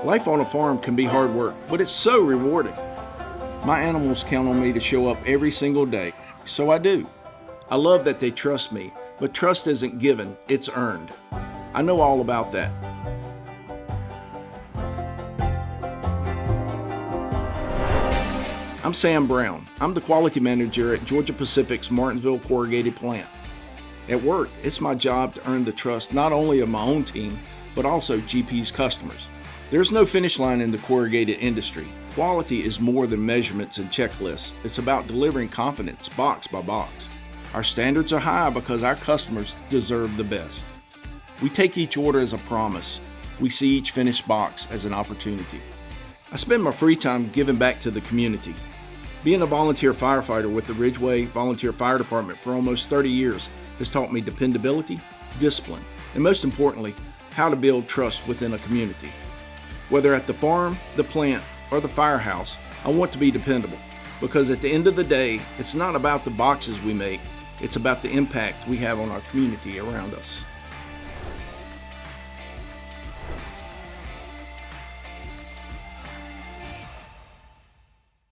Life on a farm can be hard work, but it's so rewarding. My animals count on me to show up every single day, so I do. I love that they trust me, but trust isn't given, it's earned. I know all about that. I'm Sam Brown. I'm the quality manager at Georgia Pacific's Martinsville corrugated plant. At work, it's my job to earn the trust not only of my own team, but also GP's customers. There's no finish line in the corrugated industry. Quality is more than measurements and checklists. It's about delivering confidence box by box. Our standards are high because our customers deserve the best. We take each order as a promise. We see each finished box as an opportunity. I spend my free time giving back to the community. Being a volunteer firefighter with the Ridgeway Volunteer Fire Department for almost 30 years has taught me dependability, discipline, and most importantly, how to build trust within a community. Whether at the farm, the plant, or the firehouse, I want to be dependable because at the end of the day, it's not about the boxes we make, it's about the impact we have on our community around us.